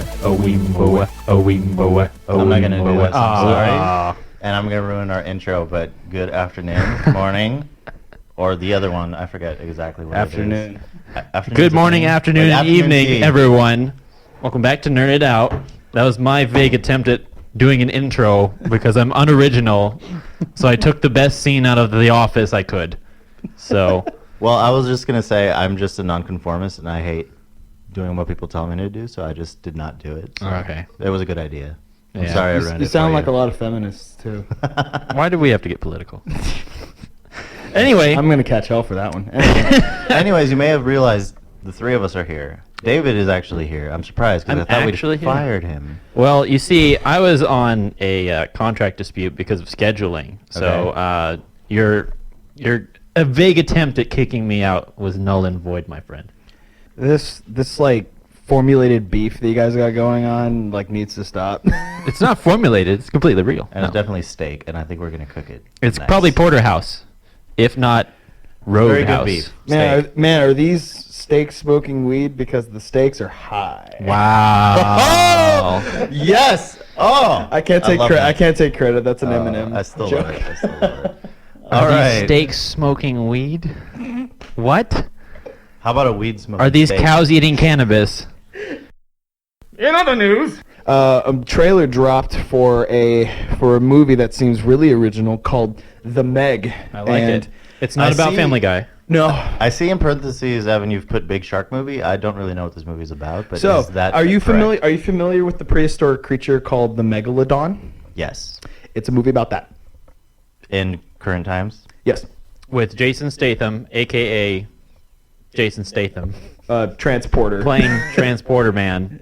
I'm not gonna do this. I'm sorry. And I'm gonna ruin our intro, but good afternoon, morning, or the other one. I forget exactly what Afternoon. it is. Afternoon. Good morning, afternoon, and evening, tea. everyone. Welcome back to Nerd It Out. That was my vague attempt at doing an intro because I'm unoriginal. So I took the best scene out of The Office I could. So. Well, I was just gonna say I'm just a nonconformist, and I hate doing what people tell me to do, so I just did not do it. So Okay. It was a good idea. I'm Yeah. sorry I ruined it. You sound for like a lot of feminists too. Why do we have to get political? Anyway. I'm gonna catch hell for that one. Anyways, you may have realized the three of us are here. David is actually here. I'm surprised because I thought we'd fired him. Well, you see, I was on a contract dispute because of scheduling. So your a vague attempt at kicking me out was null and void, my friend. This like formulated beef that you guys got going on like needs to stop. It's not formulated. It's completely real. And it's definitely steak, and I think we're going to cook it. It's nice. probably porterhouse, if not Very good roadhouse. beef. Man, are these steaks smoking weed because the stakes are high? Wow. Oh, yes. Oh, I can't take credit. I can't take credit. That's an Eminem. I still joke. love it. I still love it. Are All these right. steaks smoking weed? What? How about a weed smoking Are these steak? cows eating cannabis? In other news, a trailer dropped for a movie that seems really original called The Meg. I like it. It's not about Family Guy. No. I see in parentheses, Evan, you've put Big Shark movie. I don't really know what this movie's about, but So, is that are you correct? familiar? Are you familiar with the prehistoric creature called the megalodon? Yes. It's a movie about that. In current times? Yes. With Jason Statham, a.k.a. Jason Statham, Transporter. playing Transporter Man.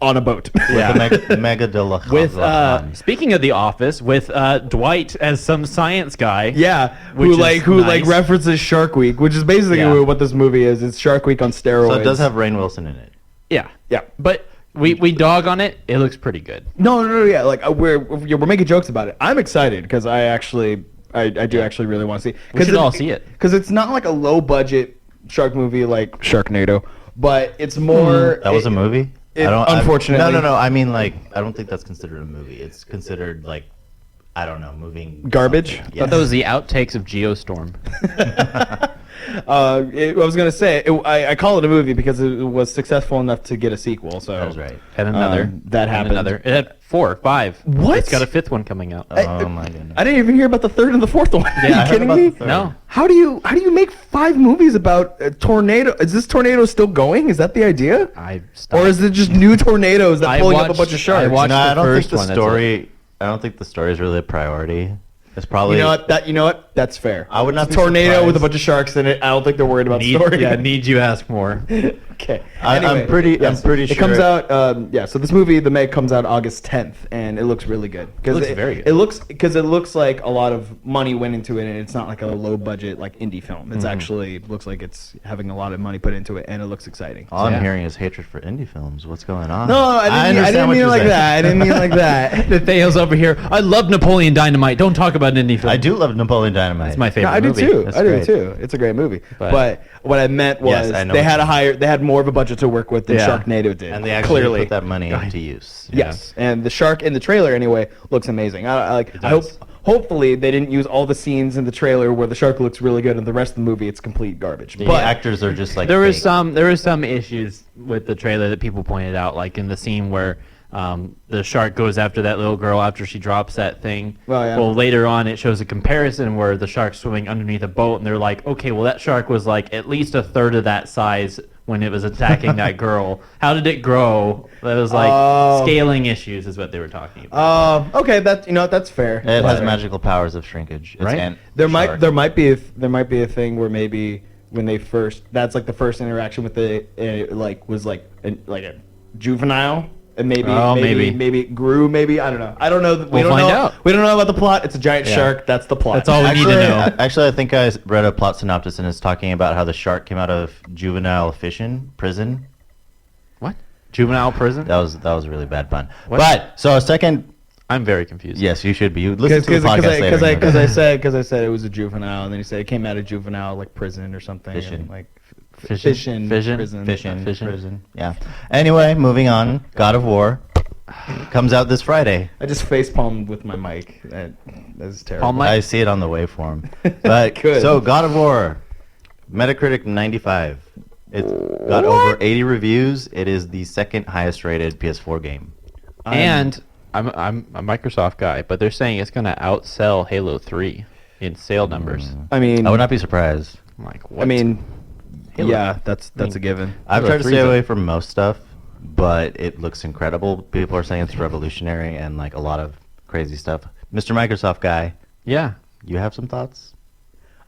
On a boat. Yeah. With the Megadilla. With speaking of The Office, with Dwight as some science guy. Yeah, Which is who nice. references Shark Week, which is basically Yeah. what this movie is. It's Shark Week on steroids. So it does have Rainn Wilson in it. Yeah. Yeah. But we dog on it. It looks pretty good. No, yeah. Like we're making jokes about it. I'm excited because I do actually really want to see. We should all see it. Because it's not like a low budget shark movie like Sharknado, but it's more. That was a movie? Unfortunately. No. I mean, like, I don't think that's considered a movie. It's considered, like, I don't know, moving... Garbage? something. I thought that was the outtakes of Geostorm. I was gonna say I call it a movie because it was successful enough to get a sequel. So That was right. And another. that And happened. another. It had 4, 5. What? It's got a 5th one coming out. Oh, my goodness. I didn't even hear about the third and the fourth one. Yeah, I Are you heard kidding about me? the third. No. How do you make 5 movies about a tornado? Is this tornado still going? Is that the idea? I stopped. Or is it just new tornadoes that I pulling up a watched- bunch of sharks? I watched No, the I don't think first the one, that's story... I don't think the story is really a priority. It's probably... You know what? That's fair. I would not It's a be tornado surprised. with a bunch of sharks in it. I don't think they're worried about the story. need you ask more. Okay. I'm pretty It sure... comes out. So this movie, The Meg, comes out August 10th, and it looks really good. It looks very good. It looks like a lot of money went into it, and it's not like a low budget like indie film. It's actually looks like it's having a lot of money put into it, and it looks exciting. All I'm Yeah. hearing is hatred for indie films. What's going on? No, I didn't mean it like that. I didn't mean it like that. Nathaniel's over here. I love Napoleon Dynamite. Don't talk about indie film. I do love Napoleon Dynamite. It's my favorite No, I do movie. too. That's I do great. too. It's a great movie. But- But what I meant was Yes, I know they what had you they had more of a budget to work with than Yeah. Sharknado did. And they actually clearly put that money into use. Yes, and the shark in the trailer anyway looks amazing. I does. hopefully they didn't use all the scenes in the trailer where the shark looks really good and the rest of the movie it's complete garbage. The But actors are just like There was fake. some issues with the trailer that people pointed out, like in the scene where the shark goes after that little girl after she drops that thing. Well, yeah. Well, later on it shows a comparison where the shark's swimming underneath a boat, and they're like, okay, well that shark was like at least a third of that size when it was attacking that girl. How did it grow? That was like Oh. scaling issues is what they were talking about. okay, that's fair. It has But magical powers of shrinkage. It's Right? There shark. might be a thing where maybe when they first that's like the first interaction with the was like a juvenile. And maybe it grew. Maybe I don't know. I don't know. We We'll don't find know. out. We don't know about the plot. It's a giant Yeah. shark. That's the plot. That's all we need to know. Actually, I think I read a plot synopsis and it's talking about how the shark came out of juvenile prison. What? Juvenile prison? That was a really bad pun. What? But so a second. I'm very confused. Yes, you should be. You listen to the podcast later. and you'll Because know. I said it was a juvenile, and then you said it came out of juvenile like prison or something. Fission. And, like Fission Prison. Prison. Yeah. Anyway, moving on. God of War comes out this Friday. I just facepalmed with my mic. That's terrible. Palm mic? I see it on the waveform. But Good. so God of War, Metacritic 95. It's got over 80 reviews. It is the second highest rated PS4 game. And I'm a Microsoft guy, but they're saying it's going to outsell Halo 3 in sale numbers. I mean, I would not be surprised. I'm like, what? I mean, Halo. yeah, that's a given. I've Halo tried to 3's stay a- away from most stuff, but it looks incredible. People are saying it's revolutionary and like a lot of crazy stuff. Mr. Microsoft guy, Yeah. you have some thoughts?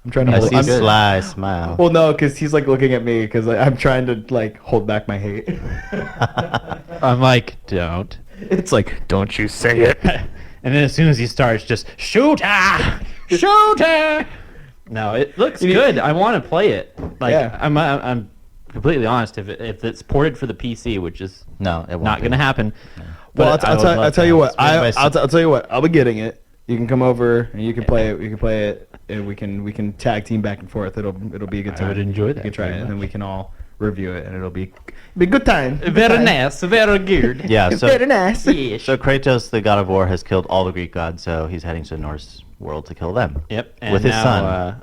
I'm trying to I hold. see I'm, sly smile. well, no, because he's like looking at me because I'm trying to like hold back my hate. I'm like, don't. It's like, don't you say it. And then as soon as he starts, just shoot her! Shoot her! No, it looks good. I want to play it. Like, Yeah. I'm completely honest. If it's ported for the PC, which is No, it won't not be. going to happen. Well, but I would I'll love tell to you have what. it. I'll tell you what. I'll be getting it. You can come over and you can play it. We can play it, and we can tag team back and forth. It'll be a good I time. would enjoy You that can try very it, and then much. we can all review it, and it'll be a good time. Very nice, very good. Yeah, so Very nice. Yes. So Kratos, the god of war, has killed all the Greek gods, so he's heading to the Norse world to kill them. Yep. With his son.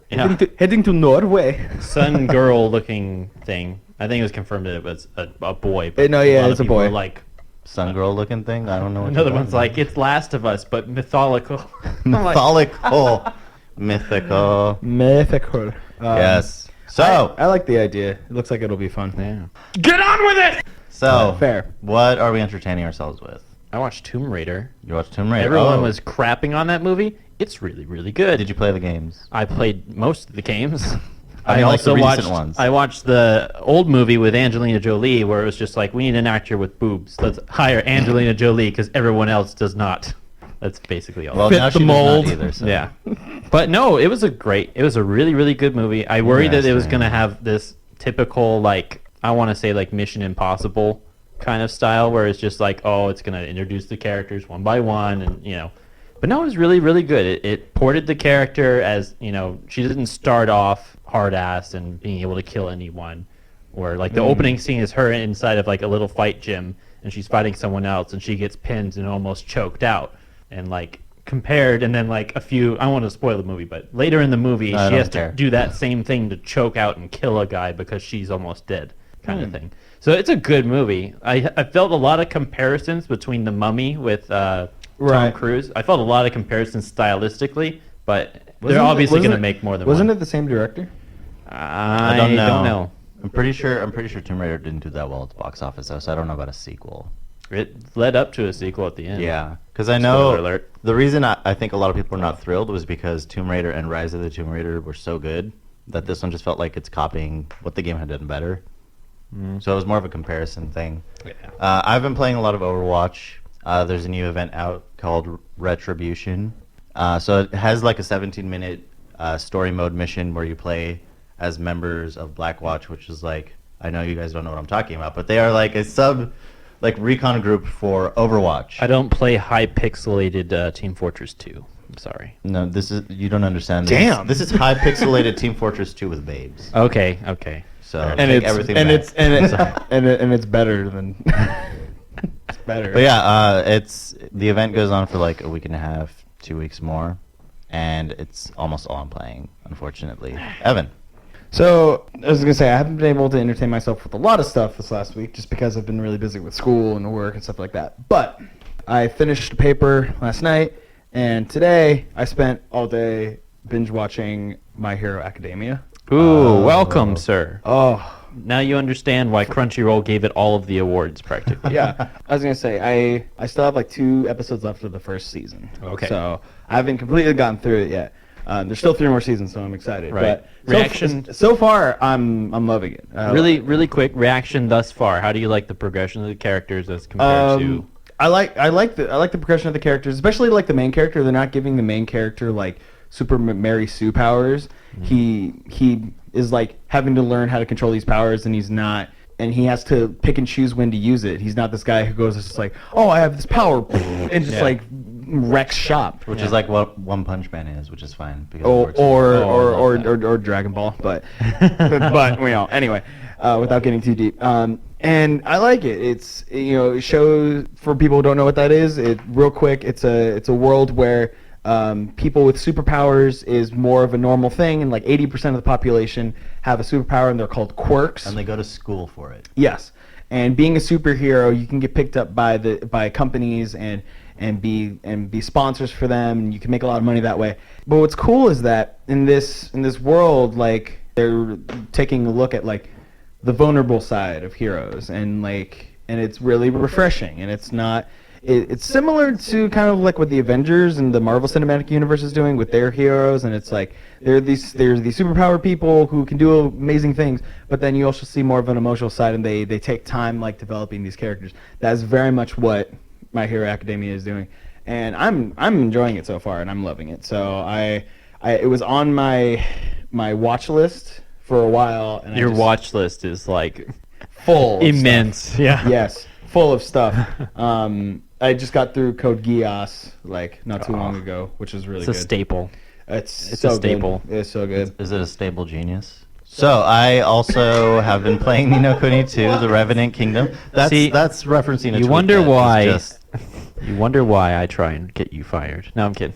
Heading to Norway. Sun girl looking thing. I think it was confirmed that it was a boy. But No, yeah, lot of it's a people boy. were like, Sun girl looking thing? I don't know what another you're one's talking like, it's Last of Us, but mythological. about. I'm like, Mythological. Mythical. Mythical. Yes. So, I like the idea. It looks like it'll be fun. yeah. Get on with it! so Fair. what are we entertaining ourselves with? I watched Tomb Raider. You watched Tomb Raider. Everyone Oh. was crapping on that movie. It's really, really good. Did you play the games? I played most of the games. I mean, like the recent ones. I watched the old movie with Angelina Jolie, where it was just like, we need an actor with boobs. Let's hire Angelina Jolie because everyone else does not. That's basically all. Well, Fit now the she does not mold. either, so. Yeah, but no, it was a really, really good movie. I worried that it was Interesting. gonna have this typical, like, I want to say like Mission Impossible kind of style, where it's just like, oh, it's gonna introduce the characters one by one, and you know. But no, it was really, really good. It ported the character as, you know, she didn't start off hard ass and being able to kill anyone. Or like the opening scene is her inside of like a little fight gym and she's fighting someone else and she gets pinned and almost choked out. And like compared, and then like a few, I don't want to spoil the movie, but later in the movie I she don't has care. to do that same thing to choke out and kill a guy because she's almost dead, kind of thing. So it's a good movie. I felt a lot of comparisons between The Mummy with Tom Right. Cruise. I felt a lot of comparisons stylistically, but they're Wasn't obviously it- going to wasn't make more than Wasn't one. it the same director? I don't don't know. know. I'm pretty sure Tomb Raider didn't do that well at the box office, though, so I don't know about a sequel. It led up to a sequel at the end. Yeah, because I Spoiler know alert. the reason I think a lot of people are not thrilled was because Tomb Raider and Rise of the Tomb Raider were so good that this one just felt like it's copying what the game had done better. So it was more of a comparison thing. Yeah. I've been playing a lot of Overwatch. There's a new event out called Retribution. So it has like a 17-minute story mode mission where you play as members of Blackwatch, which is like, I know you guys don't know what I'm talking about, but they are like a recon group for Overwatch. I don't play high pixelated Team Fortress 2. I'm sorry. No, you don't understand. Damn. This is high pixelated Team Fortress 2 with babes. Okay. So And take it's everything and back. it's and it, and it's better than it's better. But yeah, it's the event goes on for like a week and a half, 2 weeks more, and it's almost all I'm playing, unfortunately. Evan, So I was gonna say I haven't been able to entertain myself with a lot of stuff this last week, just because I've been really busy with school and work and stuff like that. But I finished a paper last night, and today I spent all day binge watching My Hero Academia. Ooh, welcome, sir. Oh. Now you understand why Crunchyroll gave it all of the awards, practically. Yeah, I was gonna say I still have like 2 episodes left of the first season. Okay. So I haven't completely gotten through it yet. There's still 3 more seasons, so I'm excited. Right. But Reaction- So far, I'm loving it. Really, really quick reaction thus far. How do you like the progression of the characters as compared to? I like the progression of the characters, especially like the main character. They're not giving the main character like Super Mary Sue powers. He is like having to learn how to control these powers, and he has to pick and choose when to use it. He's not this guy who goes just like, oh, I have this power, and just Yeah. like wrecks shop. which is like what One Punch Man is, which is fine. Because it or works. or, Oh, I or, love or, or Dragon Ball, but but you know, anyway, without getting too deep. And I like it. It's it shows for people who don't know what that is. It real quick. It's a world where people with superpowers is more of a normal thing, and like 80% of the population have a superpower, and they're called quirks. And they go to school for it. Yes, and being a superhero, you can get picked up by companies and be sponsors for them, and you can make a lot of money that way. But what's cool is that in this world, like they're taking a look at like the vulnerable side of heroes, and it's really refreshing, and it's not. It's similar to kind of like what the Avengers and the Marvel Cinematic Universe is doing with their heroes, and it's like there's these superpower people who can do amazing things, but then you also see more of an emotional side, and they take time like developing these characters. That's very much what My Hero Academia is doing, and I'm enjoying it so far, and I'm loving it. So it was on my watch list for a while, and Your watch list is like full of immense. stuff. Yeah. Yes, full of stuff. I just got through Code Geass like not too long ago, which is really It's good. a staple. It's a staple. Good. It's so good. Is it a stable genius? So I also have been playing Ni no Kuni 2, The Revenant Kingdom. That's referencing a You tweet wonder that is why. just- You wonder why I try and get you fired. No, I'm kidding.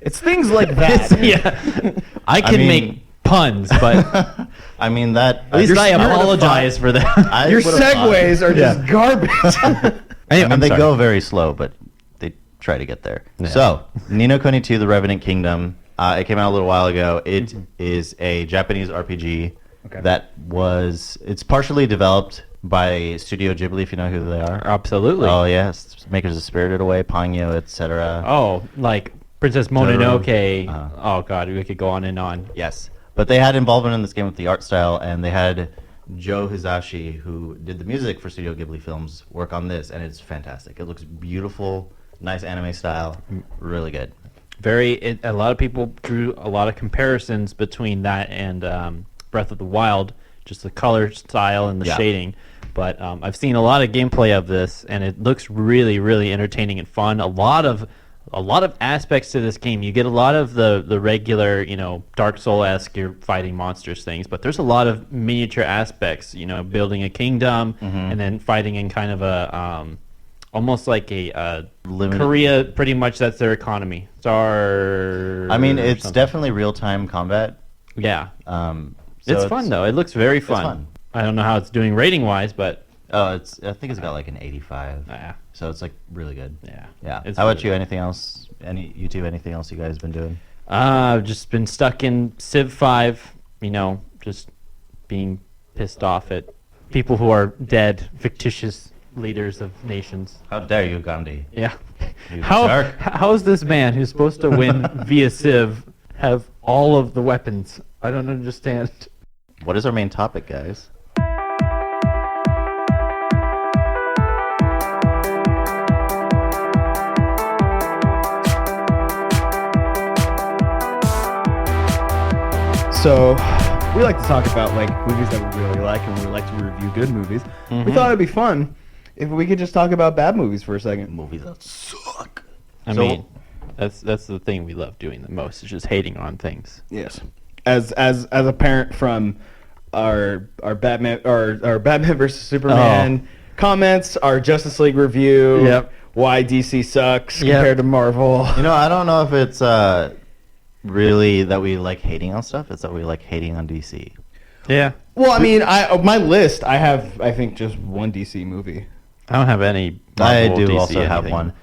It's things like that. Yeah, I can mean- make puns, but I mean that. at least I you're apologize for that. I Your would've segues thought- are just garbage. I mean, I'm they sorry. go very slow, but they try to get there. Yeah. So, Ni no Kuni 2, The Revenant Kingdom. It came out a little while ago. It is a Japanese RPG it's partially developed by Studio Ghibli, if you know who they are. Absolutely. Oh, yes. Makers of Spirited Away, Ponyo, etc. Oh, like Princess Mononoke. Uh-huh. Oh God, we could go on and on. Yes. But they had involvement in this game with the art style, and they had Joe Hisashi, who did the music for Studio Ghibli films, work on this, and it's fantastic. It looks beautiful, nice anime style, really good. A lot of people drew a lot of comparisons between that and Breath of the Wild, just the color style and the Yeah. shading. But I've seen a lot of gameplay of this, and it looks really, really entertaining and fun. A lot of aspects to this game. You get a lot of the regular, Dark Soul-esque, you're fighting monsters things, but there's a lot of miniature aspects. Building a kingdom and then fighting in kind of a almost like a Limited- Korea. Pretty much that's their economy. I mean, it's definitely real-time combat. Yeah. So It's fun though. It looks very fun. fun. I don't know how it's doing rating wise, but I think it's got like an 85. yeah, So it's like really good. yeah. Yeah. It's How about really you? Anything else? Anything else you guys been doing? I've just been stuck in Civ 5. Just being pissed off at people who are dead, fictitious leaders of nations. How dare you, Gandhi? Yeah. You How jerk. how is this man who's supposed to win via Civ have all of the weapons? I don't understand. What is our main topic, guys? So we like to talk about like movies that we really like, and we like to review good movies. We thought it'd be fun if we could just talk about bad movies for a second. Movies that suck. I mean, that's the thing we love doing the most, is just hating on things. Yes. As a parent from our Batman our Batman versus Superman comments, our Justice League review, Yep. why DC sucks Yep. compared to Marvel. I don't know if it's really that we like hating on stuff. It's that we like hating on DC. Yeah. Well, I mean, my list, I have, I think, just one DC movie. I don't have any. I Marvel, do DC, also have anything. one.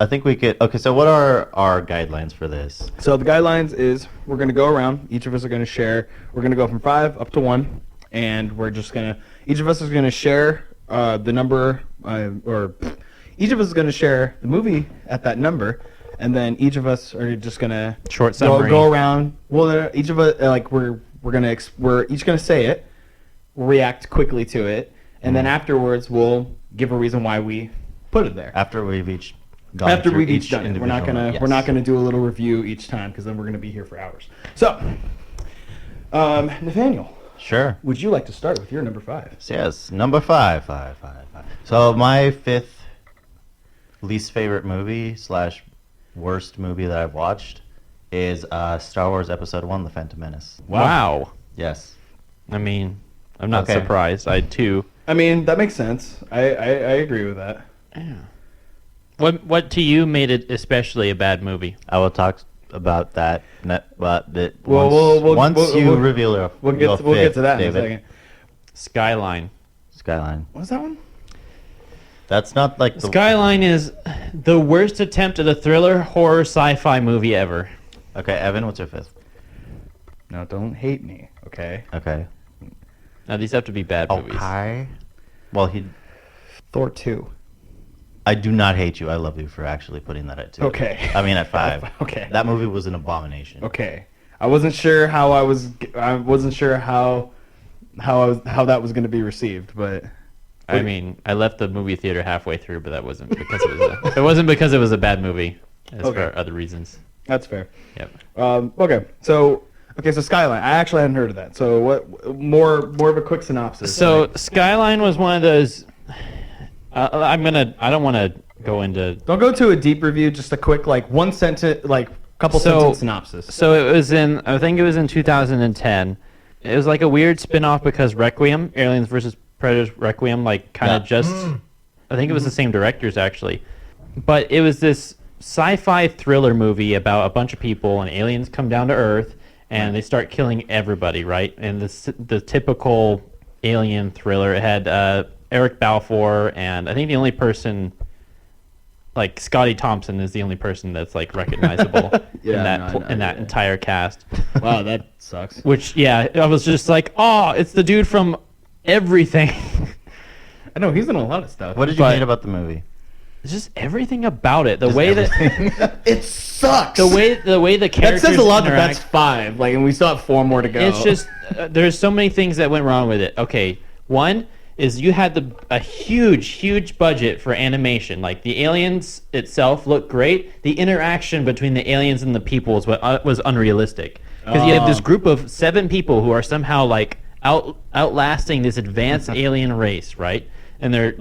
I think we could. Okay, so what are our guidelines for this? So the guidelines is we're going to go around. Each of us are going to share. We're going to go from 5 up to 1, and we're just going to. Each of us is going to share the number, or each of us is going to share the movie at that number, and then each of us are just going to Short summary. go around. Well, each of us we're each going to say it, react quickly to it, and then afterwards we'll give a reason why we put it there. After we've each gone After through we've each done it, we're not individual- gonna we're not gonna do a little review each time, because then we're gonna be here for hours. So, Nathaniel, Sure. would you like to start with your number 5? So yes, number 5. So my 5th least favorite movie / worst movie that I've watched is Star Wars Episode 1: The Phantom Menace. Wow. Yes. I mean, I'm not Okay. surprised. I too. I mean, that makes sense. I agree with that. Yeah. What to you made it especially a bad movie? I will talk about that. But Well, once you reveal your We'll your get to fifth, that David. in a second. Skyline. Skyline. What's that one? That's not like the Skyline is the worst attempt at a thriller, horror, sci-fi movie ever. Okay, Evan, what's your fifth? No, don't hate me, okay? Okay. Now these have to be bad movies. Okay. Well, Thor 2. I do not hate you. I love you for actually putting that at 2. Okay. I mean at 5. Okay. That movie was an abomination. Okay. I wasn't sure how I wasn't sure how that was going to be received, but I mean, I left the movie theater halfway through, but that wasn't because it wasn't because it was a bad movie. It's Okay. for other reasons. that's fair. Yep. Okay. So Skyline. I actually hadn't heard of that. So what more of a quick synopsis. So Skyline was one of those. I don't want to go into. Don't go to a deep review, just a quick one sentence couple sentence synopsis. So it was I think it was in 2010. It was like a weird spin-off because Requiem, Aliens versus Predators Requiem, I think it was the same directors actually. But it was this sci-fi thriller movie about a bunch of people and aliens come down to Earth and they start killing everybody, right? And the typical alien thriller. It had Eric Balfour, and I think the only person, Scotty Thompson, is the only person that's recognizable in that entire cast. Wow, that sucks. Which, yeah, I was just like, oh, it's the dude from everything. I know he's in a lot of stuff. What did you hate about the movie? It's just everything about it. The way that it sucks. the way the characters that says a lot. interact. That's 5. And we still have 4 more to go. It's just there's so many things that went wrong with it. Okay, one is you had a huge budget for animation. The aliens itself looked great. The interaction between the aliens and the people was unrealistic. Because you have this group of 7 people who are somehow outlasting this advanced alien race, right? And they're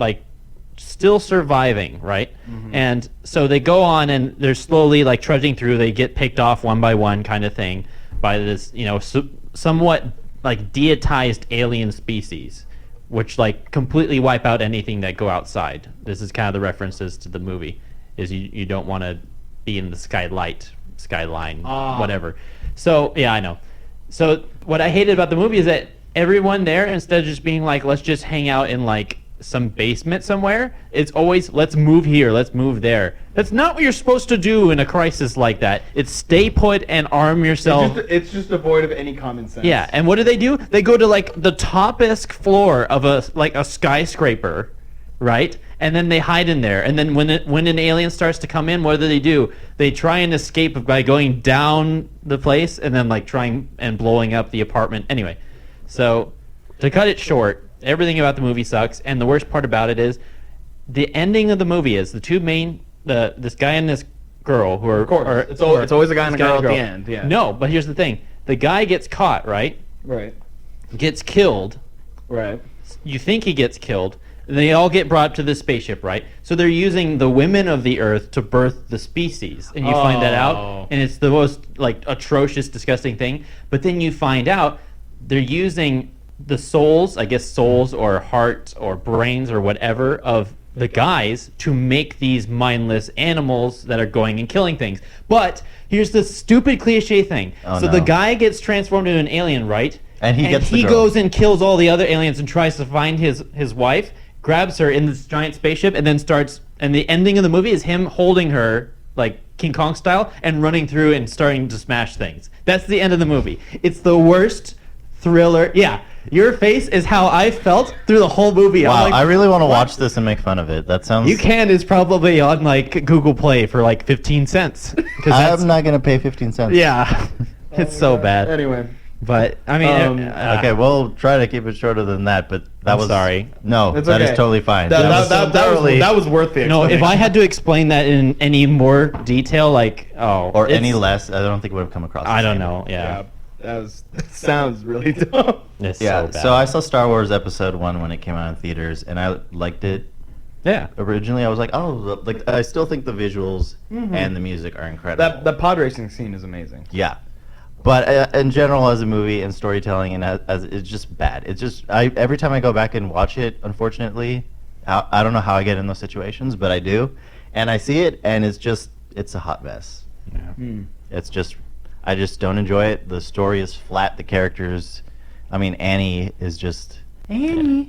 still surviving, right? Mm-hmm. And so they go on and they're slowly trudging through. They get picked off one by one, kind of thing, by this somewhat deitized alien species, which completely wipe out anything that go outside. This is kind of the references to the movie, is you don't want to be in the skyline, whatever. So yeah, I know. So what I hated about the movie is that everyone there, instead of just being let's just hang out in some basement somewhere, it's always let's move here, let's move there. That's not what you're supposed to do in a crisis like that. It's stay put and arm yourself. It's just devoid of any common sense. Yeah, and what do? They go to the top-esque floor of a skyscraper, right? And then they hide in there. And then when an alien starts to come in, what do? They try and escape by going down the place and then trying and blowing up the apartment. Anyway, so to cut it short, everything about the movie sucks, and the worst part about it is the ending of the movie is the two main this guy and this girl who are, of course. It's always a guy and a girl at the end. Yeah. No, but here's the thing: the guy gets caught, right? Right. Gets killed. Right. You think he gets killed. They all get brought to the spaceship, right? So they're using the women of the Earth to birth the species, and you find that out, and it's the most atrocious, disgusting thing. But then you find out they're using the souls or hearts or brains or whatever of the guys to make these mindless animals that are going and killing things. But here's the stupid cliche thing. The guy gets transformed into an alien, right? And he goes and kills all the other aliens and tries to find his wife, grabs her in this giant spaceship, and then and the ending of the movie is him holding her King Kong style and running through and starting to smash things. That's the end of the movie. It's the worst thriller. Yeah. Your face is how I felt through the whole movie. Wow, I'm I really want to watch this and make fun of it. That sounds... You can. It's probably on Google Play for 15 cents. I'm not going to pay 15 cents. Yeah. It's so bad. Anyway. But, I mean... okay, we'll try to keep it shorter than that, but that was... sorry. No, it's that okay. is totally fine. That was worth the explanation. No, if I had to explain that in any more detail, or any less, I don't think it would have come across. I don't know, yeah. That sounds really dumb. It's Yeah, so bad. so I saw Star Wars Episode 1 when it came out in theaters, and I liked it. Yeah. Originally, I was like, oh, I still think the visuals and the music are incredible. That pod racing scene is amazing. Yeah. But in general, as a movie and storytelling, and as it's just bad. It's just every time I go back and watch it, unfortunately, I don't know how I get in those situations, but I do, and I see it, and it's a hot mess. Yeah. It's just I just don't enjoy it. The story is flat. The characters, I mean, Annie is just Annie,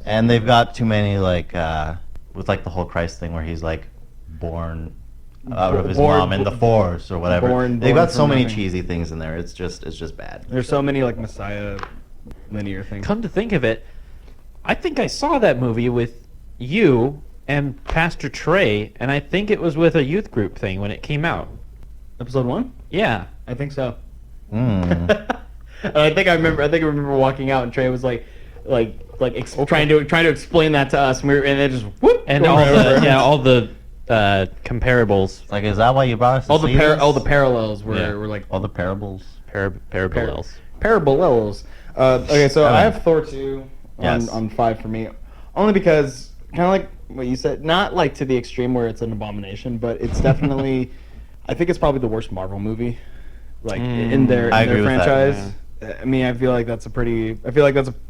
and they've got too many with like the whole Christ thing where he's like born out of his mom in the Force or whatever. They've got so many cheesy things in there. It's just bad. There's so many like Messiah linear things. Come to think of it, I think I saw that movie with you and Pastor Trey, and I think it was with a youth group thing when it came out. Episode 1? Yeah. I think so. Mm. I think I remember walking out and Trey was trying to explain that to us, and then just whoop, And going all right over the it. all the comparables, Like, is that why you brought us to all see the this? parallels were, Yeah. were like all the parables. parables. parallels. Okay, so Come I on. have Thor 2 Yes. on 5 for me, only because kind of like what you said, not like to the extreme where it's an abomination, but it's definitely, I think it's probably the worst Marvel movie, like in their I agree with that, franchise. I mean, I feel like that's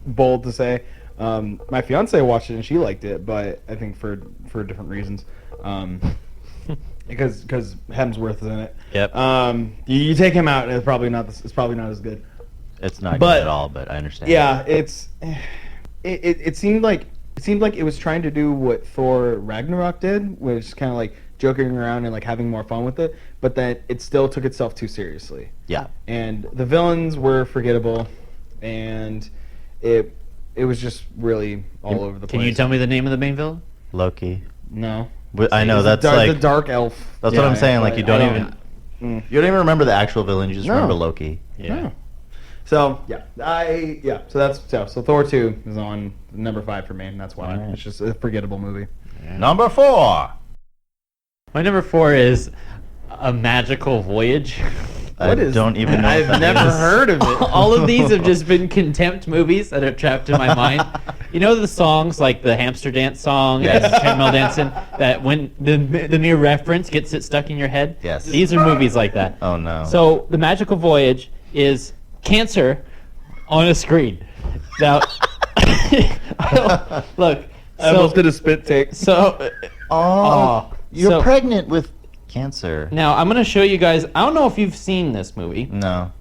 bold to say. My fiance watched it and she liked it, but I think for different reasons. Because Hemsworth is in it. Yep. You take him out, and it's probably not as good. It's not But- good at all, but I understand. Yeah, it seemed like it was trying to do what Thor Ragnarok did, which is kind of like joking around and like having more fun with it, but that it still took itself too seriously. Yeah. And the villains were forgettable, and it was just really all over the place. Can you tell me the name of the main villain? Loki. No. But I know It's that's the like dark elf. that's what I'm saying. Like but you don't I even Mm. you don't even remember the actual villain. You just No. remember Loki. No. So so Thor 2 is on number 5 for me, and that's why Alright. it's just a forgettable movie. Number 4. My number 4 is A Magical Voyage. I don't even know. what I've that never is. heard of it. All of these have just been contempt movies that are trapped in my mind. You know the songs like the hamster dance song and Yes. treadmill dancing that when the mere reference gets it stuck in your head? Yes. These are movies like that. Oh no. So The Magical Voyage is cancer on a screen. Now, look. I almost did a spit take. So, oh, you're so- pregnant with cancer. now I'm gonna show you guys. I don't know if you've seen this movie. No.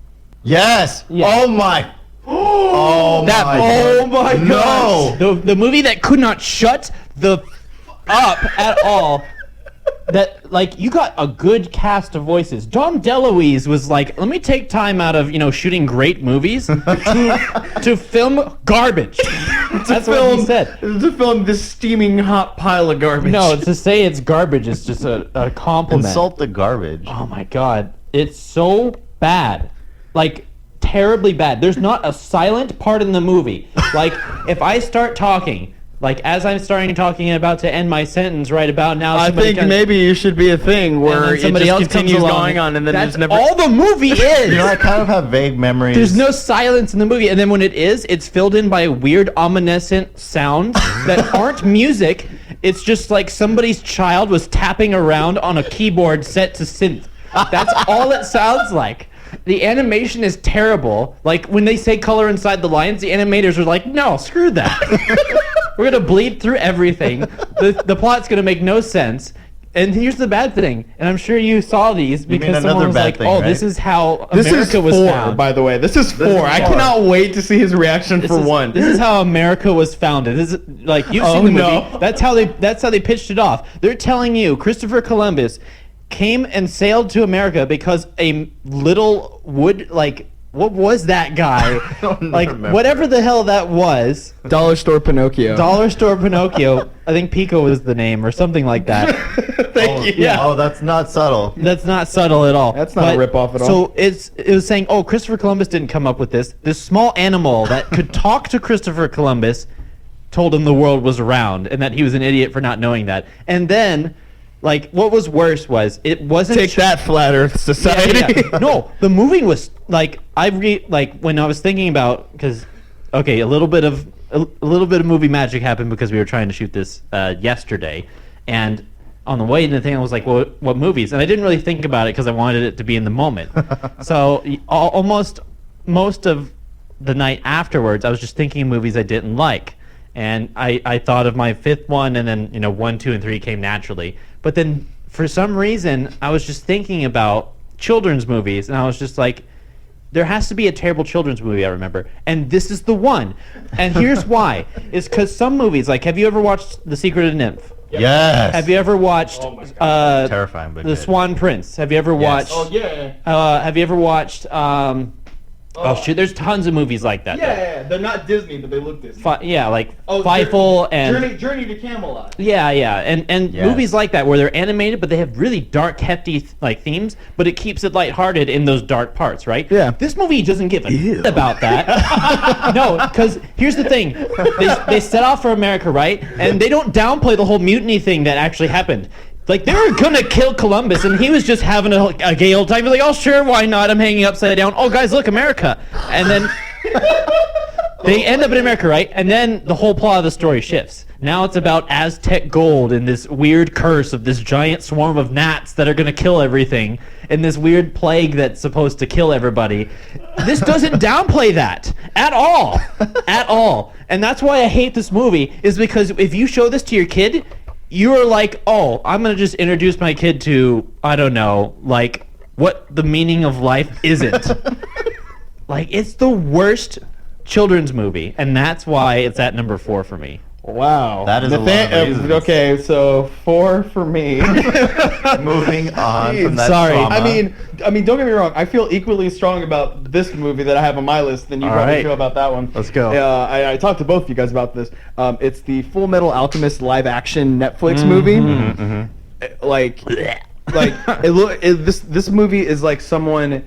Yes. Yeah. Oh my. Oh That- my. oh my No. The movie that could not shut the up at all. That like you got a good cast of voices. Dom DeLuise was like, let me take time out of shooting great movies to film garbage. That's what he said. To film this steaming hot pile of garbage. No, to say it's garbage is just a compliment. Insult the garbage. Oh my god, it's so bad, like terribly bad. There's not a silent part in the movie. Like if I start talking, like as I'm starting talking and about to end my sentence right about now, I somebody think comes- maybe you should be a thing and where then it somebody just else comes continues along going on, and then that's there's never. all the movie is. You know, I kind of have vague memories. There's no silence in the movie, and then when it is, it's filled in by weird, omniscient sounds that aren't music. It's just like somebody's child was tapping around on a keyboard set to synth. That's all it sounds like. The animation is terrible. Like when they say color inside the lines, the animators are like, "No, screw that. We're gonna bleed through everything. The plot's gonna make no sense." And here's the bad thing, and I'm sure you saw these mean because another someone was bad like, thing, "Oh, right? this is how This America is was 4, found." by the way. This is 4. is I 4. cannot wait to see his reaction This for is, 1. This is how America was founded. This is like you've Oh, seen the movie. no. That's how they pitched it off. They're telling you Christopher Columbus came and sailed to America because a little wood what was that guy? don't Like remember. whatever the hell that was. Dollar Store Pinocchio. Dollar Store Pinocchio. I think Pico was the name or something like that. Thank you. yeah. Oh, that's not subtle. That's not subtle at all. That's not a ripoff at all. So it was saying, oh, Christopher Columbus didn't come up with this. This small animal that could talk to Christopher Columbus told him the world was round and that he was an idiot for not knowing that. And then, like, what was worse was it wasn't Take that, Flat Earth Society. yeah. No, the movie was like when I was thinking about because a little bit of movie magic happened because we were trying to shoot this yesterday, and on the way to the thing, I was like, well, what movies? And I didn't really think about it because I wanted it to be in the moment. So almost most of the night afterwards, I was just thinking of movies I didn't like. And I thought of my fifth one, and then 1, 2, and 3 came naturally. But then for some reason, I was just thinking about children's movies, and I was just like, there has to be a terrible children's movie I remember, and this is the one. And here's why: is because some movies, like, have you ever watched The Secret of the Nymph? Yes. Have you ever watched Terrifying, but The good. Swan Prince? Have you ever watched? Oh yeah. Have you ever watched? Oh shoot! There's tons of movies like that. Yeah, they're not Disney, but they look Disney. Yeah, like Fievel and Journey to Camelot. Yeah, and Yes. movies like that where they're animated, but they have really dark, hefty like themes, but it keeps it lighthearted in those dark parts, right? Yeah. This movie doesn't give a about that. No, because here's the thing: they set off for America, right? And they don't downplay the whole mutiny thing that actually happened. Like, they were gonna kill Columbus, and he was just having a gay old time. He's like, oh, sure, why not? I'm hanging upside down. Oh, guys, look, America. And then they end up in America, right? And then the whole plot of the story shifts. Now it's about Aztec gold and this weird curse of this giant swarm of gnats that are gonna kill everything, and this weird plague that's supposed to kill everybody. This doesn't downplay that at all. At all. And that's why I hate this movie, is because if you show this to your kid, you're like, oh, I'm going to just introduce my kid to, I don't know, like, what the meaning of life isn't. Like, it's the worst children's movie, and that's why it's at number 4 for me. Wow. That is a lot of reasons. Okay, so 4 for me. Moving on from that Sorry. trauma. I mean, don't get me wrong. I feel equally strong about this movie that I have on my list than you All probably right. feel about that one. Let's go. I talked to both of you guys about this. It's the Full Metal Alchemist live-action Netflix movie. Like this movie is like someone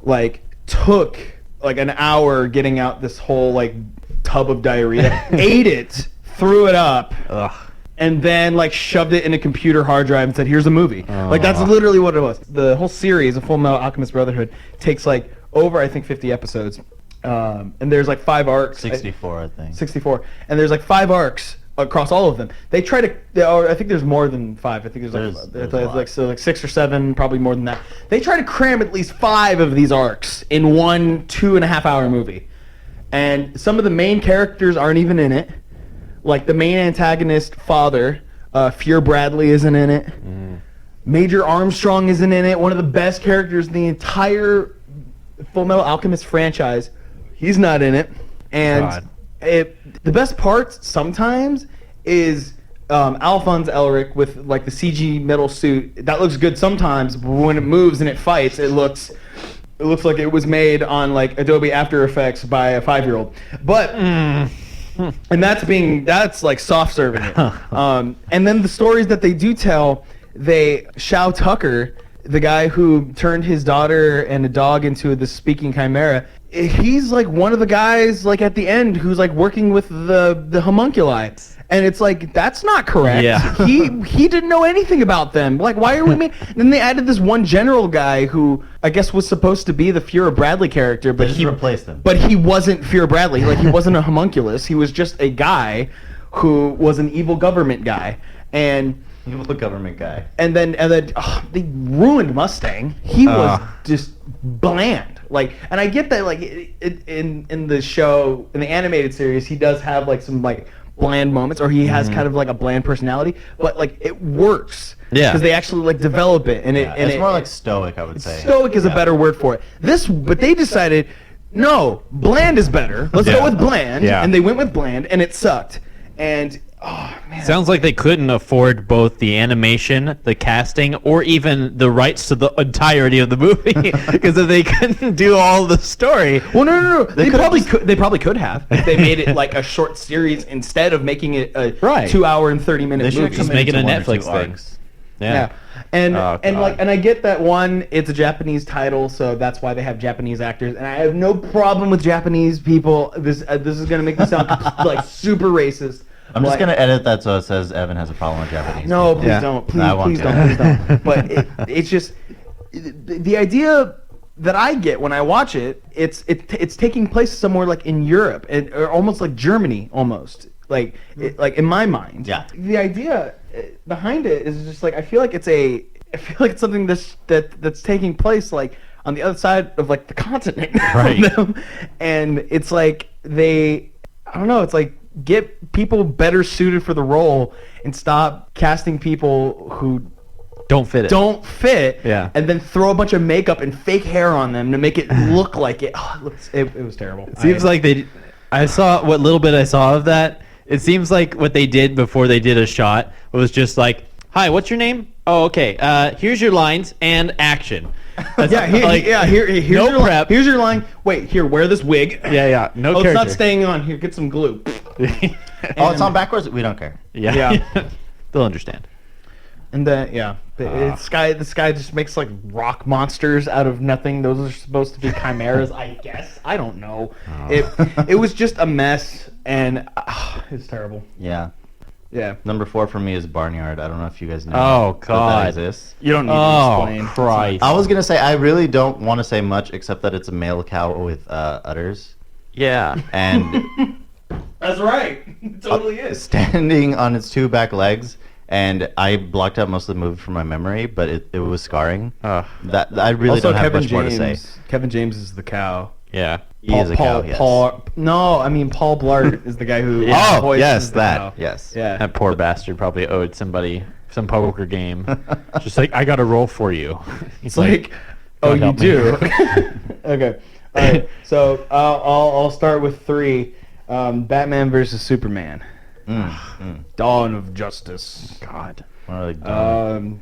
like took like an hour getting out this whole like tub of diarrhea, ate it, threw it up. Ugh. And then like shoved it in a computer hard drive and said, "Here's a movie." Like that's literally what it was. The whole series of Full Metal Alchemist Brotherhood takes like over I think 50 episodes, and there's like 5 arcs. 64, I think. 64, and there's like 5 arcs across all of them. They try to, or I think there's more than 5. I think there's like 6 or 7, probably more than that. They try to cram at least 5 of these arcs in one 2.5 hour movie, and some of the main characters aren't even in it. Like the main antagonist father, Fear Bradley isn't in it. Major Armstrong isn't in it. One of the best characters in the entire Full Metal Alchemist franchise. He's not in it. And the best part sometimes is Alphonse Elric with like the CG metal suit. That looks good sometimes, but when it moves and it fights, it looks like it was made on like Adobe After Effects by a 5-year-old. But and that's like soft serving it. And then the stories that they do tell, Shao Tucker, the guy who turned his daughter and a dog into the speaking chimera, he's like one of the guys like at the end who's like working with the homunculi. And it's like, that's not correct. Yeah. He didn't know anything about them. Like, why are we then they added this one general guy who I guess was supposed to be the Fear Bradley character, but Just replaced him. But he wasn't Fear Bradley. Like, he wasn't a homunculus. He was just a guy who was an evil government guy. And Evil government guy. and then they ruined Mustang. He was just bland. Like, and I get that. Like, in the show, in the animated series, he does have like some like bland moments, or he has kind of like a bland personality, but like it works. Yeah. Because they actually like develop it, and It's more like stoic, I would say. stoic is a better word for it. But they decided, no, bland is better. Let's go with bland. Yeah. And they went with bland, and it sucked. And oh man, Sounds like they couldn't afford both the animation, the casting, or even the rights to the entirety of the movie. Because if they couldn't do all the story, well, no. They probably could. They probably could have if they made it like a short series instead of making it a Right. 2 hour and 30-minute They should movie. just come make it a into 1 or 2 Netflix thing. arcs. Yeah. And Oh, and God. like and I get that one, it's a Japanese title, so that's why they have Japanese actors, and I have no problem with Japanese people. This is gonna make me sound like super racist. I'm just but- going to edit that so it says Evan has a problem with Japanese. No, people. please Yeah. don't. Please, No, I won't please do don't. it. Please don't. But it's just the idea that I get when I watch it. It's taking place somewhere like in Europe, or almost like Germany, almost. like like in my mind. Yeah. The idea behind it is just like I feel like it's something that's taking place like on the other side of like the continent. Right. And it's like I don't know, it's like get people better suited for the role and stop casting people who Don't fit it. Yeah. and then throw a bunch of makeup and fake hair on them to make it look like it. Oh, it was terrible. Seems like I saw what little bit I saw of that. It seems like what they did before they did a shot was just like, "Hi, what's your name? Oh, okay. Here's your lines and action." That's here's no your prep. Here's your line. Wait, here, wear this wig. Yeah. No Oh, it's character. not staying on. Here, get some glue. Oh, it's on backwards. We don't care. Yeah. They'll understand. And then this guy just makes like rock monsters out of nothing. Those are supposed to be chimeras, I guess. I don't know. It was just a mess, and it's terrible. Yeah. Yeah. Number 4 for me is Barnyard. I don't know if you guys know. Oh, that God. exists. You don't need to Oh, explain. Christ. I was gonna say I really don't want to say much except that it's a male cow with udders Yeah. and That's right. It totally is. standing on its 2 back legs. And I blocked out most of the movie from my memory, but it was scarring. That I really Also, don't have Kevin much more to James. say. Kevin James is the cow. Yeah. He is a cow. Yes. No, I mean Paul Blart is the guy who. Oh voices yes, the that cow. yes. Yeah. That poor bastard probably owed somebody some poker game. Just like, I got a roll for you. It's like, oh, God you help me. do. Okay. All right. So I'll start with 3. Batman versus Superman. Dawn of Justice. God. What are they doing?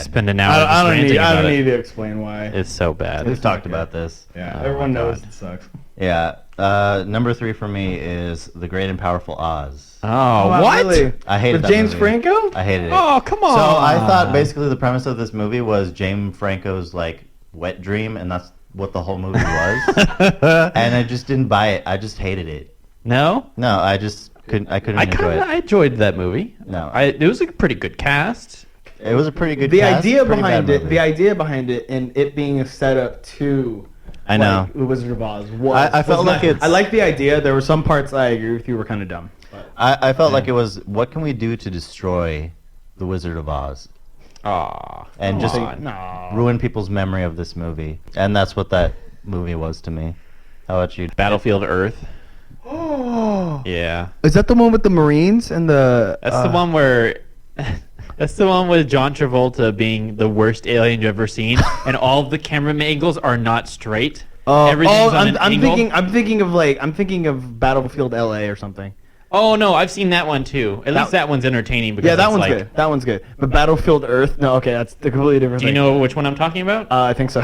Spend an hour just I don't ranting need. I about don't it. need to explain why. It's so bad. We've talked about this. Yeah. Oh, Everyone my knows God. it sucks. Yeah. Number 3 for me is The Great and Powerful Oz. Oh, wow, what? really? I hated With that James movie. Franco? I hated it. Oh, come on. So I thought basically the premise of this movie was James Franco's like wet dream, and that's what the whole movie was. And I just didn't buy it. I just hated it. No? No, I just couldn't. I couldn't enjoy it. I enjoyed that movie. No. It was a pretty good cast. It was a pretty good. The cast, idea pretty behind bad it, movie. the idea behind it, and it being a setup to. I know. Like, The Wizard of Oz. Was, I felt was like not- it's- I like the idea. There were some parts I agree with you were kind of dumb. But. I felt like it was. What can we do to destroy the Wizard of Oz Aw. and just No. ruin people's memory of this movie? And that's what that movie was to me. How about you? Battlefield Earth. Oh. Yeah. Is that the one with the Marines and the? That's the one where... That's the one with John Travolta being the worst alien you've ever seen, and all of the camera angles are not straight. Everything's on an angle. I'm thinking of Battlefield LA or something. Oh no, I've seen that one too. At least that one's entertaining because Yeah, that it's one's like, good. That one's good. But Battlefield Earth, no, okay, that's a completely different Do you thing. know which one I'm talking about? I think so.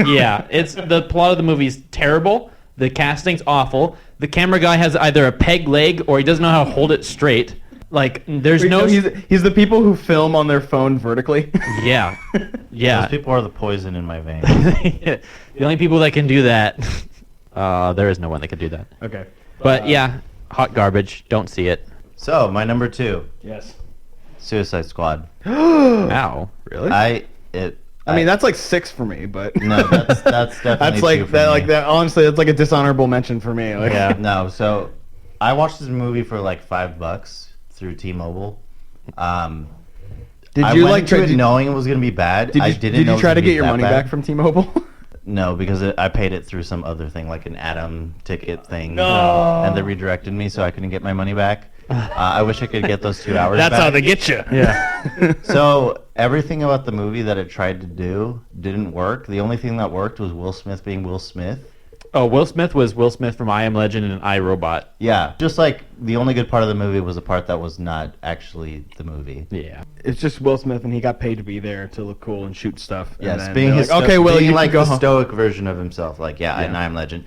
Yeah, it's the plot of the movie's terrible. The casting's awful. The camera guy has either a peg leg or he doesn't know how to hold it straight. Like there's no. He's the people who film on their phone vertically. Yeah, Those yeah. people are the poison in my veins. The only people that can do that. There is no one that can do that. Okay. But yeah, hot garbage. Don't see it. So my number 2, Yes. Suicide Squad. Ow. Really? I mean, that's like 6 for me, but No, that's definitely that's like 2 for that. me. Like that. Honestly, it's like a dishonorable mention for me. Like, Yeah. No, so I watched this movie for like $5 through T-Mobile. Did I you went like into try? it knowing it was gonna be bad. I didn't. Did know you it try was to gonna get be your that money bad. back from T-Mobile? No, because I paid it through some other thing, like an Atom ticket thing. No. And they redirected me, so I couldn't get my money back. I wish I could get those 2 hours That's back. how they get you. Yeah. So everything about the movie that it tried to do didn't work. The only thing that worked was Will Smith being Will Smith. Oh, Will Smith was Will Smith from I Am Legend and I, Robot. Yeah, just like the only good part of the movie was the part that was not actually the movie. Yeah. It's just Will Smith, and he got paid to be there to look cool and shoot stuff. and Yes, then being they're his like, okay, well, being you like can go the home. stoic version of himself. Like, yeah, Yeah. I'm Legend.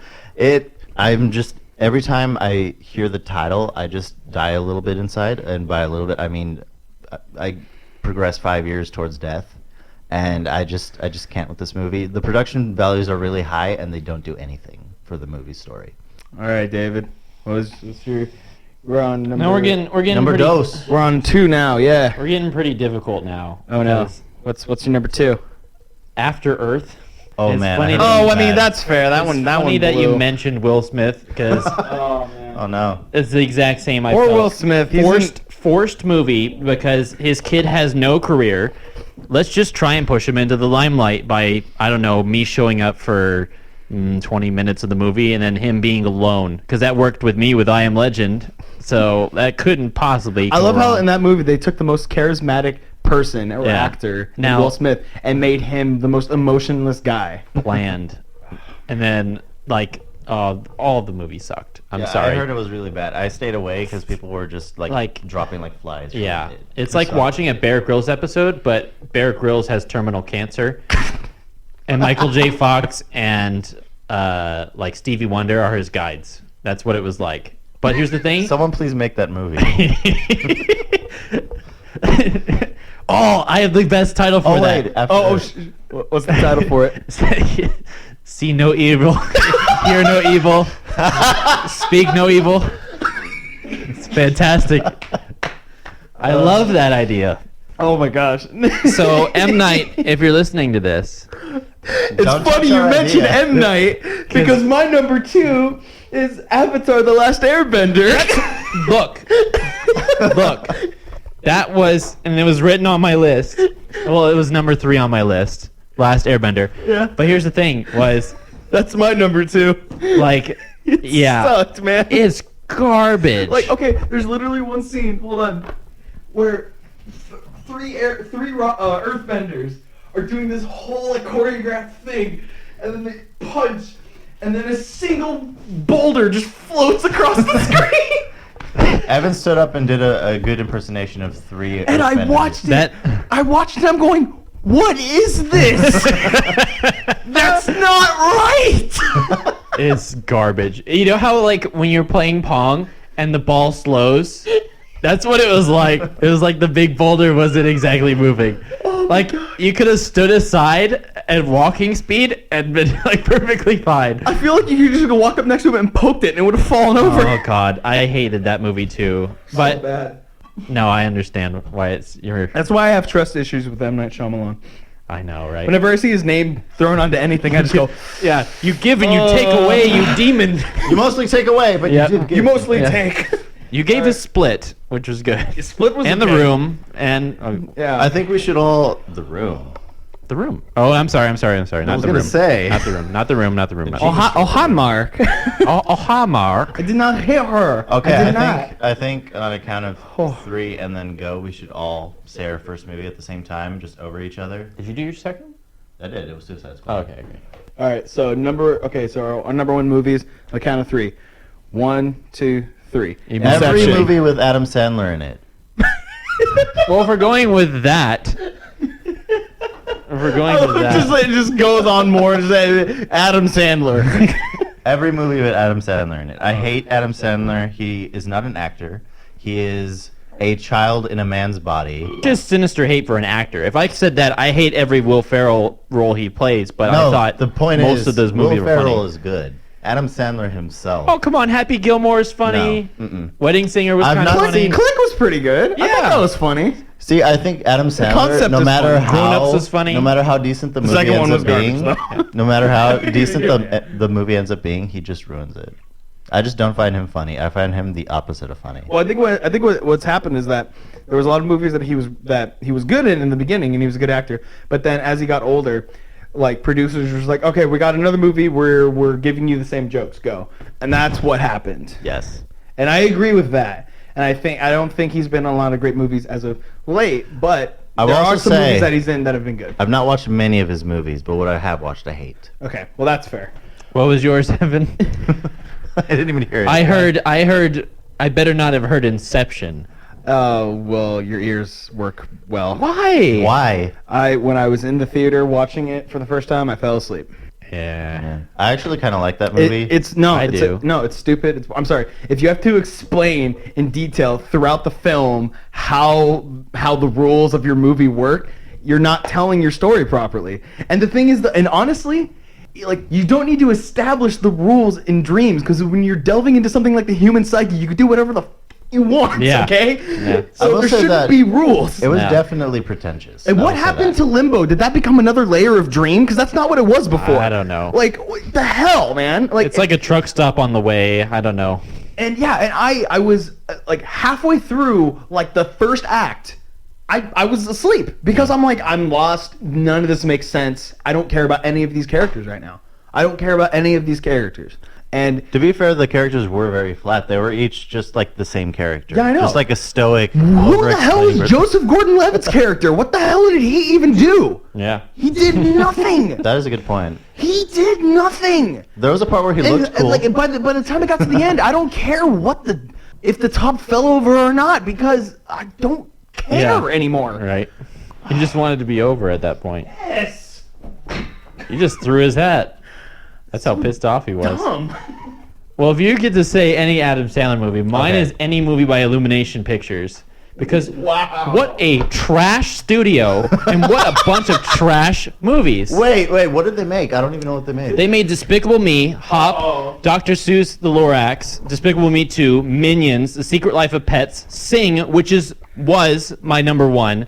I'm just every time I hear the title, I just die a little bit inside, and by a little bit, I mean I progress 5 years towards death, and I just can't with this movie. The production values are really high, and they don't do anything for the movie story. All right, David. What's your? We're on number. Now we're getting Number pretty, dose. We're on 2 now. Yeah. We're getting pretty difficult now. Oh no. because What's your number 2? After Earth. Oh It's man. funny I that- heard it Oh, was I mean bad. that's fair. That It's one. That funny one. that you blew. mentioned Will Smith because Oh man. Oh no. It's the exact same. I Or felt. Will Smith. He's Forced movie because his kid has no career. Let's just try and push him into the limelight by, I don't know, me showing up for 20 minutes of the movie and then him being alone. Because that worked with me with I Am Legend. So that couldn't possibly I go love how wrong. in that movie they took the most charismatic person or Yeah. actor, Now- Will Smith, and made him the most emotionless guy. Planned. And then, like, all of the movie sucked. I'm Yeah, sorry. I heard it was really bad. I stayed away because people were just like dropping like flies. from Yeah, it. it's It like sucked. watching a Bear Grylls episode, but Bear Grylls has terminal cancer, and Michael J. Fox and like Stevie Wonder are his guides. That's what it was like. But here's the thing. Someone please make that movie. Oh, I have the best title for Oh that. wait, after What's the title for it? See no evil, hear no evil, speak no evil. It's fantastic. I love that idea. Oh my gosh. So M. Night, if you're listening to this, It's Don't funny touch you our mentioned idea. M. Night because my number 2 is Avatar: The Last Airbender. look, that was, and it was written on my list. Well, it was number 3 on my list, Last Airbender. Yeah. But here's the thing, was That's my number 2. like, It yeah, sucked, man. it's garbage. Like, okay, there's literally one scene, hold on, where three earthbenders are doing this whole like choreographed thing, and then they punch, and then a single boulder just floats across the screen. Evan stood up and did a good impersonation of 3. And I Earthbenders. watched it. That- I watched it. I'm going, what is this? That's not right. It's garbage. You know how like when you're playing Pong and the ball slows? That's what it was like. It was like the big boulder wasn't exactly moving. Oh my Like God. you could have stood aside at walking speed and been like perfectly fine. I feel like you could just walk up next to it and poked it, and it would have fallen over. Oh god, I hated that movie too. But bad. no, I understand why it's your. That's why I have trust issues with M. Night Shyamalan. I know, right? Whenever I see his name thrown onto anything, I just go, Yeah, you give and you take away, you demon. You mostly take away, but Yep. you did give. you mostly Yeah. take. You gave a Split, which was good. Split was and The okay. Room, and Yeah. I think we should all The Room. The Room. Oh, I'm sorry. Not was The gonna Room. say. Not The Room. Not The Room. Not The Room. Not the Oh, room. hi, Mark. Oh, hi, Mark. I did not hit her. Okay, I I did not. think on a count Oh. of 3 and then go, we should all say our first movie at the same time, just over each other. Did you do your second? I did. It was Suicide Oh, Squad. okay. All right, so our number 1 movies, a count of 3. 1, 2, 3. Every Every Inception. movie with Adam Sandler in it. Well, if we're going with that, It just goes on more to say Adam Sandler. Every movie with Adam Sandler in it. I hate Adam Sandler. He is not an actor. He is a child in a man's body. just sinister hate for an actor. If I said that, I hate every Will Ferrell role he plays, but No, I thought the point most is, of those movies Will were Ferrell funny. is good. Adam Sandler himself. Oh, come on. Happy Gilmore is funny. No, mm-mm. Wedding Singer was I've kind of not funny. seen Click was pretty good. I Yeah. thought that was funny. See, I think Adam Sandler, concept no is matter funny. how Grown Ups is funny. no matter how decent the movie second ends one was up being, garbage, though. no matter how decent the movie ends up being, he just ruins it. I just don't find him funny. I find him the opposite of funny. Well, I think what's happened is that there was a lot of movies that he was good in the beginning, and he was a good actor. But then as he got older, like producers was like, okay, we got another movie where we're giving you the same jokes, go, and that's what happened. Yes. And I agree with that. And I don't think he's been in a lot of great movies as of late, but I will there are also some movies say- that he's in that have been good. I've not watched many of his movies, but what I have watched, I hate. Okay, well that's fair. What was yours, Evan? I didn't even hear it. I heard. I better not have heard Inception. Oh, well, your ears work well. Why? Why? When I was in the theater watching it for the first time, I fell asleep. Yeah. Yeah. I actually kind of like that movie. It's stupid. I'm sorry. If you have to explain in detail throughout the film how the rules of your movie work, you're not telling your story properly. And the thing is, and honestly, like you don't need to establish the rules in dreams because when you're delving into something like the human psyche, you can do whatever the you want. Yeah. Okay. Yeah. I So will there say shouldn't that be rules. It was Yeah. definitely pretentious. And I what will say happened that. to Limbo? Did that become another layer of Dream? Because that's not what it was before. I don't know. Like, what the hell, man? Like, It's like a truck stop on the way. I don't know. and I was like halfway through like the first act. I was asleep because I'm like, I'm lost. None of this makes sense. I don't care about any of these characters right now. I don't care about any of these characters. And to be fair, the characters were very flat. They were each just like the same character. Yeah, I know. Just like a stoic. Who the hell is Joseph Gordon-Levitt's character? What the hell did he even do? Yeah. He did nothing. That is a good point. He did nothing. There was a part where he looked cool. Like, by the time it got to the end, I don't care if the top fell over or not because I don't care anymore. Right. He just wanted to be over at that point. Yes. He just threw his hat. That's how pissed off he was. Dumb. Well, if you get to say any Adam Sandler movie, mine is any movie by Illumination Pictures. Because what a trash studio and what a bunch of trash movies. Wait, what did they make? I don't even know what they made. They made Despicable Me, Hop, Dr. Seuss, The Lorax, Despicable Me 2, Minions, The Secret Life of Pets, Sing, which was my number one,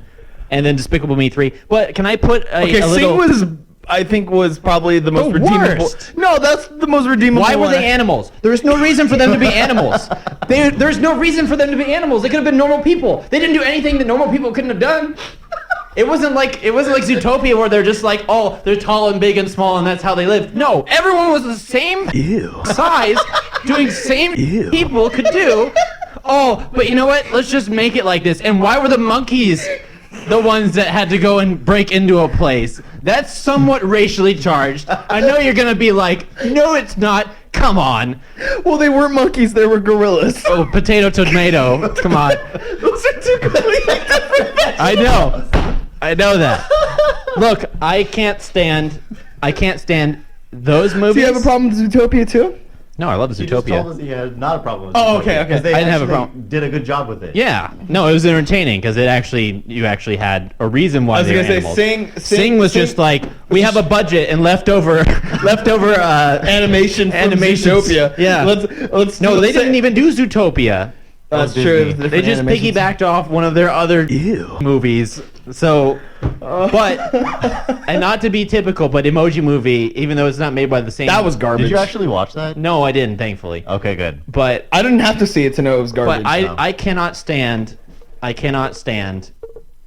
and then Despicable Me 3. But can I put a little... I think was probably the most redeemable. Worst. No, that's the most redeemable. Why were they animals? There's no reason for them to be animals. There's no reason for them to be animals. They could have been normal people. They didn't do anything that normal people couldn't have done. It wasn't like Zootopia where they're just like, oh, they're tall and big and small and that's how they live. No, everyone was the same size, doing same people could do. Oh, but you know what? Let's just make it like this. And why were the monkeys the ones that had to go and break into a place? That's somewhat racially charged. I know you're gonna be like, no, it's not. Come on. Well, they weren't monkeys; they were gorillas. Oh, potato, tomato. Come on. Those are two completely different vegetables. I know that. Look, I can't stand those movies. Do you have a problem with Zootopia too? No, I love He just told Zootopia. us he had not a problem with Oh, Zootopia, okay. 'cause they I didn't have a actually problem. Did a good job with it. Yeah, no, it was entertaining because you actually had a reason why I was they were gonna animals. say Sing was just like, we have a budget and leftover animation from animations. Zootopia. Yeah. Let's No, they didn't even do Zootopia. That's Oh, true. Disney. They just piggybacked off one of their other movies. So, but, and not to be typical, but Emoji Movie, even though it's not made by the same. That was garbage. Did you actually watch that? No, I didn't, thankfully. Okay, good. But I didn't have to see it to know it was garbage. But I cannot stand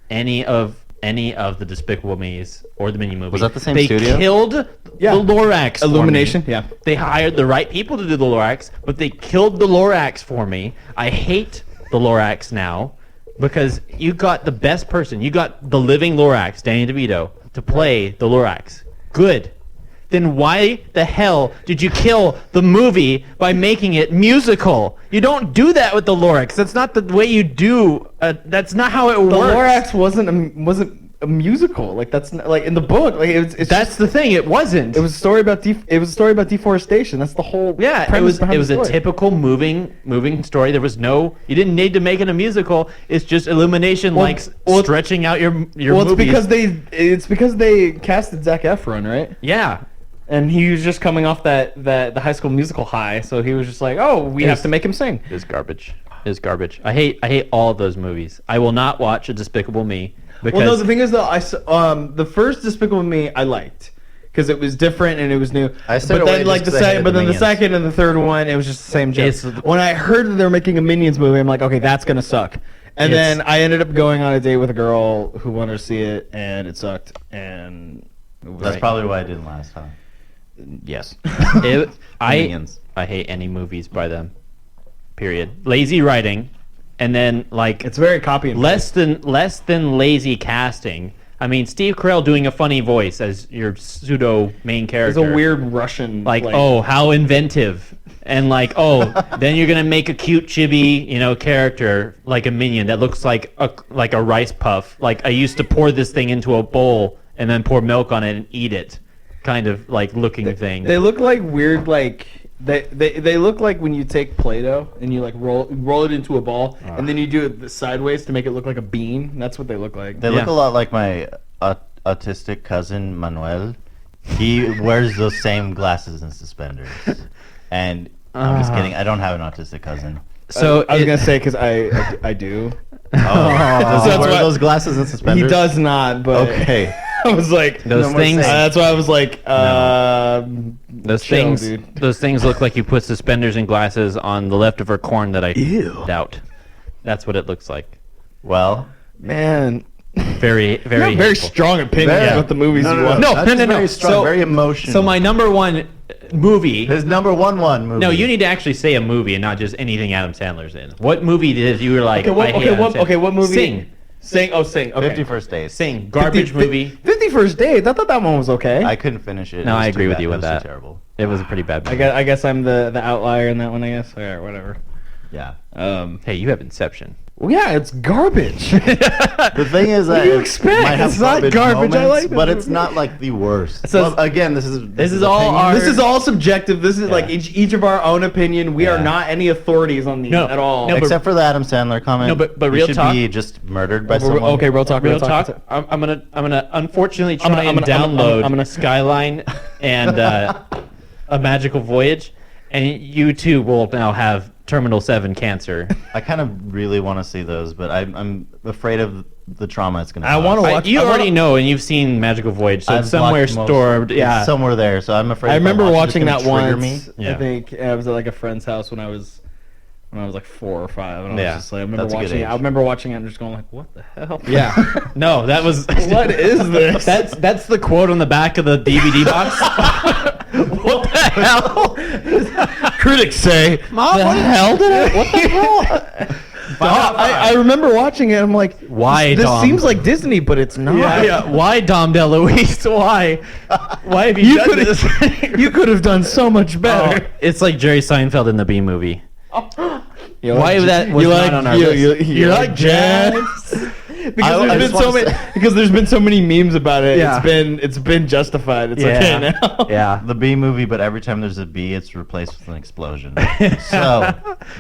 any of the Despicable Me's or the Minion movies. Was that the same they studio? They killed Yeah. the Lorax. for Illumination, me. yeah. They hired the right people to do the Lorax, but they killed the Lorax for me. I hate the Lorax now because you got the best person. You got the living Lorax, Danny DeVito, to play the Lorax. Good. Then why the hell did you kill the movie by making it musical? You don't do that with the Lorax. That's not the way you do. That's not how it The works. Lorax wasn't a musical. Like that's not, like in the book. Like it's That's just, the thing. It wasn't. it was a story about deforestation. That's the whole Yeah, it premise was. behind It was the a story. typical moving story. There was no. You didn't need to make it a musical. It's just Illumination Well, likes well, stretching out your Well, movies. it's because they casted Zac Efron, right? Yeah. And he was just coming off the High School Musical high, so he was just like, "Oh, we have to make him sing." It's garbage. It's garbage. I hate all of those movies. I will not watch a Despicable Me because Well, no, the thing is though, the first Despicable Me I liked because it was different and it was new. I stayed but away then like just the 'cause I second, hated but the then the Minions. second and the third one, it was just the same joke. It's- When I heard that they were making a Minions movie, I'm like, okay, that's gonna suck. And It's- then I ended up going on a date with a girl who wanted to see it, and it sucked. And it was That's probably why I didn't last time. yes. Minions. I hate any movies by them. Period. Lazy writing, and then like it's very copy and less than lazy casting. I mean, Steve Carell doing a funny voice as your pseudo main It's character. a weird Russian like, oh, how inventive. And like, oh, then you're gonna make a cute chibi, character like a minion that looks like a rice puff. Like I used to pour this thing into a bowl and then pour milk on it and eat it, kind of like looking thing. They look like weird like. They look like when you take Play-Doh and you like roll it into a ball and then you do it sideways to make it look like a bean. That's what they look like. They look a lot like my autistic cousin Manuel. He wears those same glasses and suspenders. And I'm just kidding. I don't have an autistic cousin. So I was gonna say because I do. Oh, does he That's wear why- those glasses and suspenders? He does not, but Okay. I was like, Those things. That's why I was like, Those chill, things. dude. Those things look like you put suspenders and glasses on the leftover corn that I doubt. That's what it looks like. Well, Man, Very, very, you have very hateful. strong opinions Very- about the movies you watch. No, that's no, no, no. Very strong, So- very emotional. So my number one movie. his number one movie. No, you need to actually say a movie and not just anything Adam Sandler's in. What movie did you were like? I hate Adam Sandler. What movie? Sing. Sing. Okay. 50 First Dates. Sing. Garbage movie. 50 First Dates. I thought that one was okay. I couldn't finish it. No, It was I too agree with bad. you It with was that. Too terrible. It was a pretty bad movie. I guess I'm the outlier in that one. I guess. Or whatever. Yeah. Hey, you have Inception. Well, yeah, it's garbage. The thing is that do you it expect? might have It's not garbage garbage. I moments, like this but it's movie. not like the worst. So Well, again, this is all opinion. our- This is all subjective. This is like Yeah. each of our own opinion. We are Yeah. not any authorities on these No, at all. no, but- Except for the Adam Sandler comment. No, but he real should talk- be just murdered by We're- someone. okay, real talk. Real talk. I'm gonna unfortunately try I'm and gonna- download I'm gonna- Skyline and A Magical Voyage, and you too will now have Terminal 7 cancer. I kind of really want to see those, but I'm afraid of the trauma it's gonna. I wanna cause. watch- You I wanna- already know, and you've seen Magical Voyage, so I've it's somewhere watched most- stored. it's Yeah, somewhere there. So I'm afraid. I if remember watch it, watching it's that gonna trigger once. me. Yeah. I think I was at like a friend's house when I was like 4 or 5, and I was Yeah, just like, I remember that's a good watching it. age. I remember watching it and just going like, what the hell? yeah. No, that was. What is this? That's the quote on the back of the DVD box. What the hell? Critics say. Mom, what the hell did I? What the hell? I remember watching it. I'm like, Why, This Dom? seems like Disney, but it's not. Yeah. Why, Dom DeLuise? Why? Why have you, You done could this? you could have done so much Oh, better. it's like Jerry Seinfeld in the B movie. You Why that was not on our list. You like jazz? Because I there's been just so wanna many. Because there's been so many memes about it. Yeah. It's been justified. It's okay now. Yeah. The B movie, but every time there's a B, it's replaced with an explosion. So,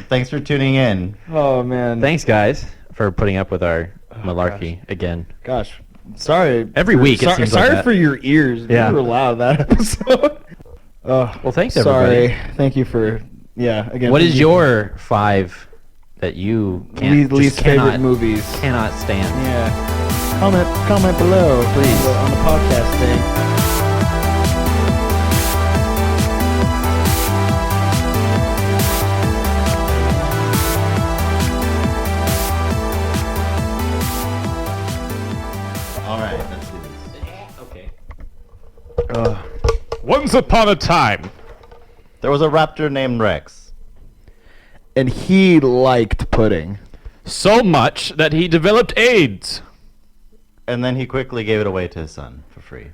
thanks for tuning in. Oh man. Thanks, guys, for putting up with our malarkey again. Gosh. Sorry. Every week it seems like sorry that. for your ears. Yeah. We were loud that episode. Oh, Well, thanks, sorry. everybody. Thank you for. Yeah. Again. What thank is you your 5 that you for can't least just favorite cannot, movies? cannot stand? Yeah. Comment below, please, on the podcast thing. All right, let's do this. Okay. Once upon a time, There was a raptor named Rex. And he liked pudding. so much that he developed AIDS. And then he quickly gave it away to his son for free.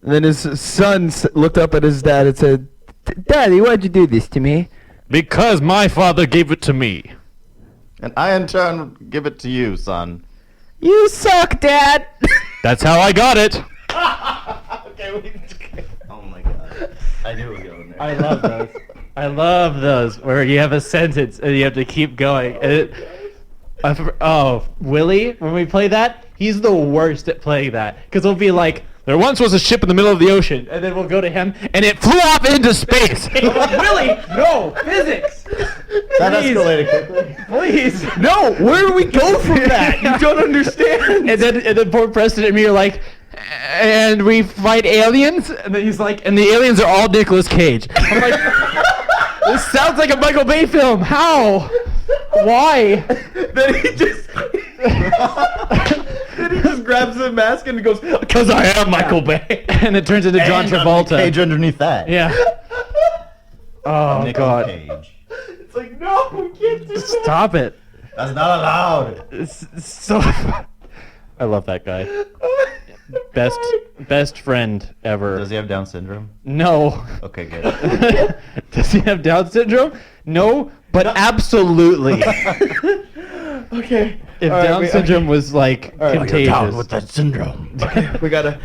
And then his son looked up at his dad and said, "Daddy, why'd you do this to me?" Because my father gave it to me. And I, in turn, give it to you, son. You suck, Dad. That's how I got it. Oh my god. I knew it was going there. I love those. I love those where you have a sentence and you have to keep going. And Willie, when we play that, he's the worst at playing that because he'll be like, There once was a ship in the middle of the ocean, and then we'll go to him, and it flew off into space. Willie, no physics. That Please. escalated quickly. Please. No, where do we go from that? You don't understand. And then poor Preston and me are like, and we fight aliens, and then he's like, and the aliens are all Nicolas Cage. I'm like, this sounds like a Michael Bay film. How? Why? Then he just grabs the mask and goes, "Because I am Michael Bay." And it turns into John And Travolta. Cage underneath that. Yeah. Oh Nicolas God! Cage. It's like, no, we can't do that. Stop it! That's not allowed. It's so. I love that guy. Best friend ever. Does he have Down syndrome? No. Okay, good. Does he have Down syndrome? No, but absolutely. Okay. If All right, Down syndrome was like right. contagious. that syndrome. we gotta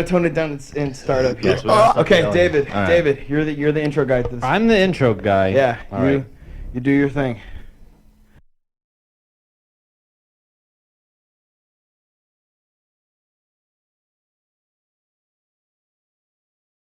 tone it down and start up here. Yes, we gotta start Okay, yelling. David. All right. David, you're the intro guy to this. I'm the intro guy. Yeah, All right. you do your thing.